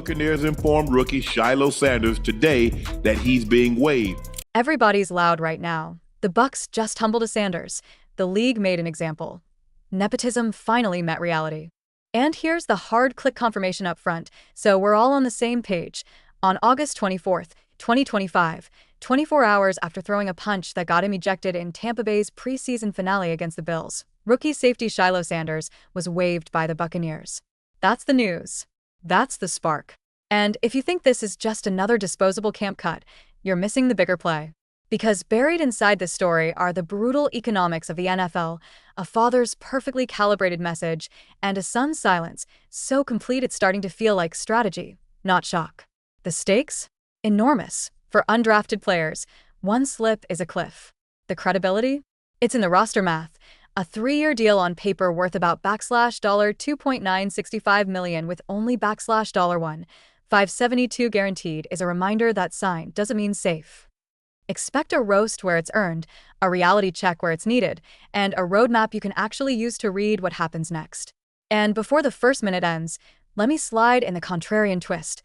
Buccaneers informed rookie Shilo Sanders today that he's being waived. Everybody's loud right now. The Bucs just humbled a Sanders. The league made an example. Nepotism finally met reality. And here's the hard click confirmation up front, so we're all on the same page. On August 24th, 2025, 24 hours after throwing a punch that got him ejected in Tampa Bay's preseason finale against the Bills, rookie safety Shilo Sanders was waived by the Buccaneers. That's the news. That's the spark. And if you think this is just another disposable camp cut, you're missing the bigger play. Because buried inside this story are the brutal economics of the NFL, a father's perfectly calibrated message, and a son's silence, so complete it's starting to feel like strategy, not shock. The stakes? Enormous. For undrafted players, one slip is a cliff. The credibility? It's in the roster math. A 3-year deal on paper worth about $2.965 million with only $1.572 guaranteed is a reminder that sign doesn't mean safe. Expect a roast where it's earned, a reality check where it's needed, and a roadmap you can actually use to read what happens next. And before the first minute ends, let me slide in the contrarian twist.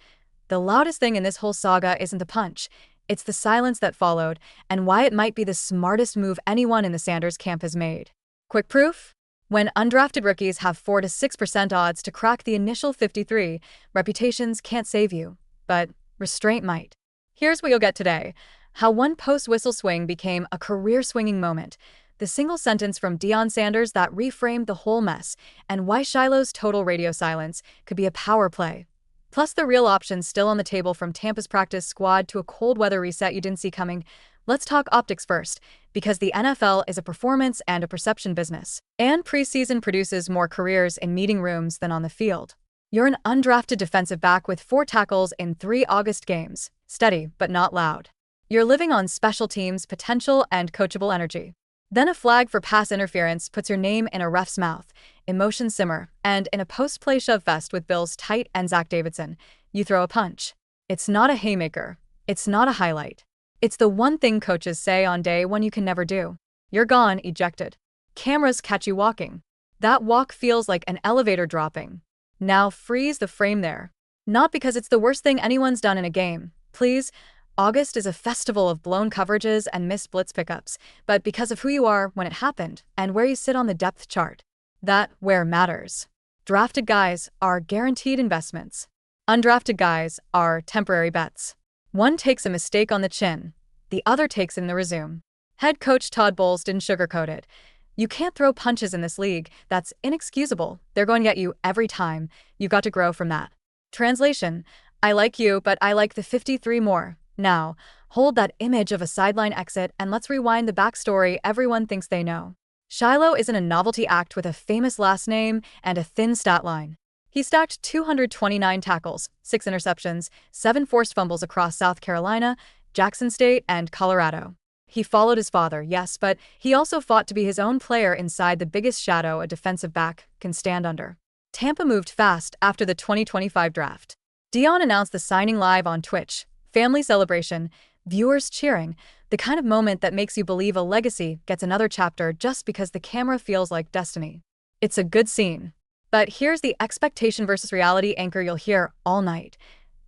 The loudest thing in this whole saga isn't the punch. It's the silence that followed, and why it might be the smartest move anyone in the Sanders camp has made. Quick proof? When undrafted rookies have 4 to 6% odds to crack the initial 53, reputations can't save you, but restraint might. Here's what you'll get today. How one post-whistle swing became a career-swinging moment, the single sentence from Deion Sanders that reframed the whole mess, and why Shilo's total radio silence could be a power play. Plus the real options still on the table, from Tampa's practice squad to a cold weather reset you didn't see coming. Let's talk optics first, because the NFL is a performance and a perception business. And preseason produces more careers in meeting rooms than on the field. You're an undrafted defensive back with 4 tackles in 3 August games. Steady, but not loud. You're living on special teams potential and coachable energy. Then a flag for pass interference puts your name in a ref's mouth, emotions simmer, and in a post-play shove fest with Bills tight end Zach Davidson, you throw a punch. It's not a haymaker. It's not a highlight. It's the one thing coaches say on day one you can never do. You're gone, ejected. Cameras catch you walking. That walk feels like an elevator dropping. Now freeze the frame there. Not because it's the worst thing anyone's done in a game. Please. August is a festival of blown coverages and missed blitz pickups, but because of who you are when it happened and where you sit on the depth chart. That where matters. Drafted guys are guaranteed investments. Undrafted guys are temporary bets. One takes a mistake on the chin, the other takes in the resume. Head coach Todd Bowles didn't sugarcoat it. You can't throw punches in this league. That's inexcusable. They're going to get you every time. You've got to grow from that. Translation: I like you, but I like the 53 more. Now, hold that image of a sideline exit and let's rewind the backstory everyone thinks they know. Shilo isn't a novelty act with a famous last name and a thin stat line. He stacked 229 tackles, 6 interceptions, 7 forced fumbles across South Carolina, Jackson State, and Colorado. He followed his father, yes, but he also fought to be his own player inside the biggest shadow a defensive back can stand under. Tampa moved fast after the 2025 draft. Deion announced the signing live on Twitch. Family celebration, viewers cheering, the kind of moment that makes you believe a legacy gets another chapter just because the camera feels like destiny. It's a good scene. But here's the expectation versus reality anchor you'll hear all night.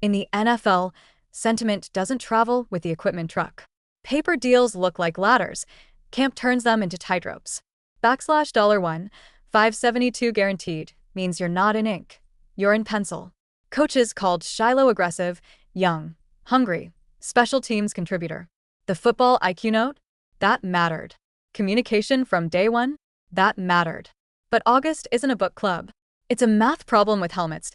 In the NFL, sentiment doesn't travel with the equipment truck. Paper deals look like ladders. Camp turns them into tightropes. $1.572 guaranteed means you're not in ink. You're in pencil. Coaches called Shilo aggressive, young, hungry, special teams contributor. The football IQ note? That mattered. Communication from day one? That mattered. But August isn't a book club. It's a math problem with helmets.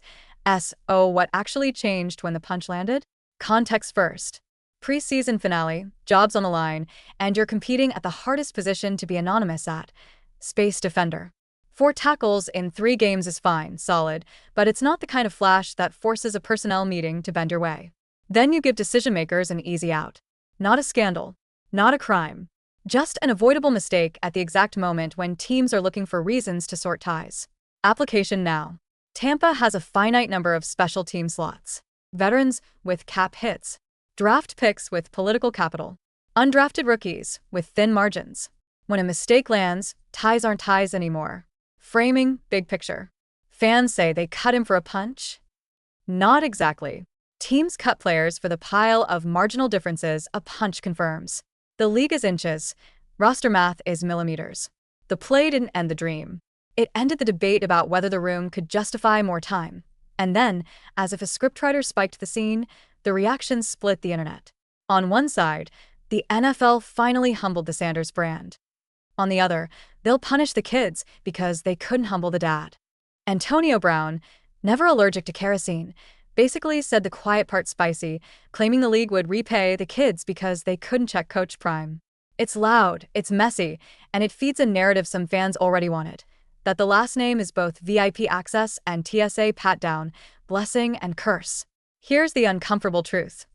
What actually changed when the punch landed? Context first. Preseason finale, jobs on the line, and you're competing at the hardest position to be anonymous at. Space defender. 4 tackles in 3 games is fine, solid, but it's not the kind of flash that forces a personnel meeting to bend your way. Then you give decision-makers an easy out. Not a scandal. Not a crime. Just an avoidable mistake at the exact moment when teams are looking for reasons to sort ties. Application now. Tampa has a finite number of special team slots. Veterans with cap hits. Draft picks with political capital. Undrafted rookies with thin margins. When a mistake lands, ties aren't ties anymore. Framing, big picture. Fans say they cut him for a punch. Not exactly. Teams cut players for the pile of marginal differences a punch confirms. The league is inches. Roster math is millimeters. The play didn't end the dream. It ended the debate about whether the room could justify more time. And then, as if a scriptwriter spiked the scene, the reactions split the internet. On one side, the NFL finally humbled the Sanders brand. On the other, they'll punish the kids because they couldn't humble the dad. Antonio Brown, never allergic to kerosene, basically said the quiet part spicy, claiming the league would repay the kids because they couldn't check Coach Prime. It's loud, it's messy, and it feeds a narrative some fans already wanted. That the last name is both VIP access and TSA pat-down, blessing and curse. Here's the uncomfortable truth.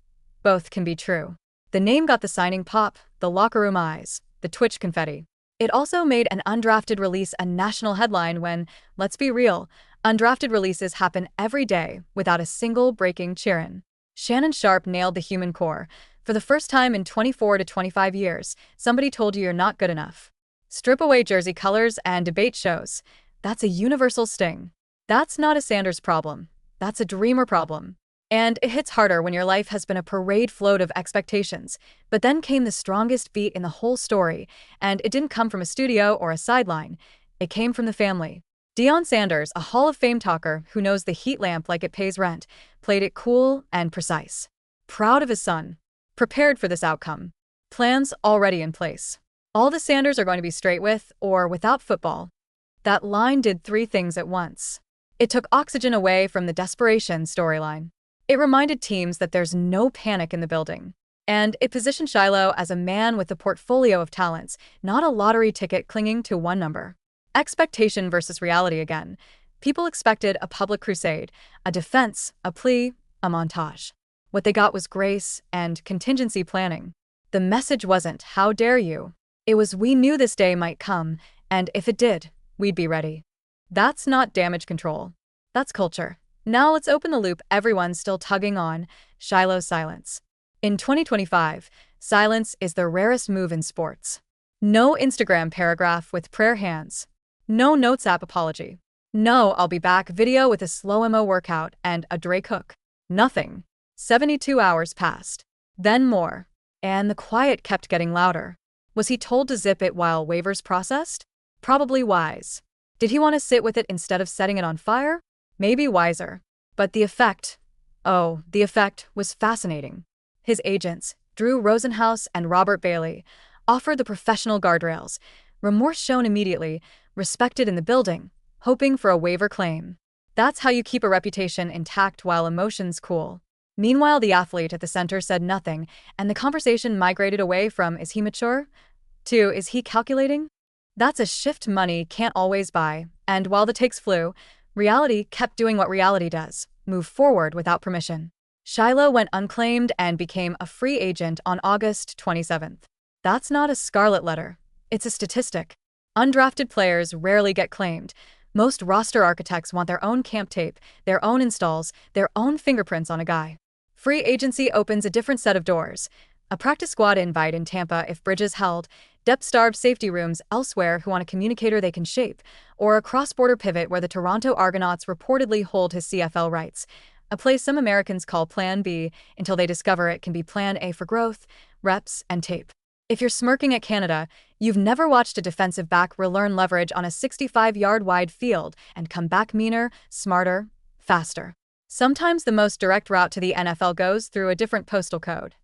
Both can be true. The name got the signing pop, the locker room eyes, the Twitch confetti. It also made an undrafted release a national headline when, let's be real, undrafted releases happen every day without a single breaking cheer-in. Shannon Sharpe nailed the human core. For the first time in 24 to 25 years, somebody told you you're not good enough. Strip away jersey colors and debate shows. That's a universal sting. That's not a Sanders problem. That's a Dreamer problem. And it hits harder when your life has been a parade float of expectations. But then came the strongest beat in the whole story, and it didn't come from a studio or a sideline. It came from the family. Deion Sanders, a Hall of Fame talker who knows the heat lamp like it pays rent, played it cool and precise. Proud of his son. Prepared for this outcome. Plans already in place. All the Sanders are going to be straight with or without football. That line did three things at once. It took oxygen away from the desperation storyline. It reminded teams that there's no panic in the building. And it positioned Shilo as a man with a portfolio of talents, not a lottery ticket clinging to one number. Expectation versus reality again. People expected a public crusade, a defense, a plea, a montage. What they got was grace and contingency planning. The message wasn't, how dare you? It was, we knew this day might come, and if it did, we'd be ready. That's not damage control. That's culture. Now let's open the loop. Everyone's still tugging on Shilo's silence. In 2025, silence is the rarest move in sports. No Instagram paragraph with prayer hands. No Notes app apology. No I'll be back video with a slow-mo workout and a Drake hook. Nothing. 72 hours passed. Then more. And the quiet kept getting louder. Was he told to zip it while waivers processed? Probably wise. Did he want to sit with it instead of setting it on fire? Maybe wiser. But the effect was fascinating. His agents, Drew Rosenhaus and Robert Bailey, offered the professional guardrails, remorse shown immediately, respected in the building, hoping for a waiver claim. That's how you keep a reputation intact while emotions cool. Meanwhile, the athlete at the center said nothing, and the conversation migrated away from, is he mature? To, is he calculating? That's a shift money can't always buy, and while the takes flew, reality kept doing what reality does, move forward without permission. Shilo went unclaimed and became a free agent on August 27th. That's not a scarlet letter. It's a statistic. Undrafted players rarely get claimed. Most roster architects want their own camp tape, their own installs, their own fingerprints on a guy. Free agency opens a different set of doors. A practice squad invite in Tampa if bridges held, depth-starved safety rooms elsewhere who want a communicator they can shape, or a cross-border pivot where the Toronto Argonauts reportedly hold his CFL rights, a place some Americans call Plan B until they discover it can be Plan A for growth, reps, and tape. If you're smirking at Canada, you've never watched a defensive back relearn leverage on a 65-yard wide field and come back meaner, smarter, faster. Sometimes the most direct route to the NFL goes through a different postal code.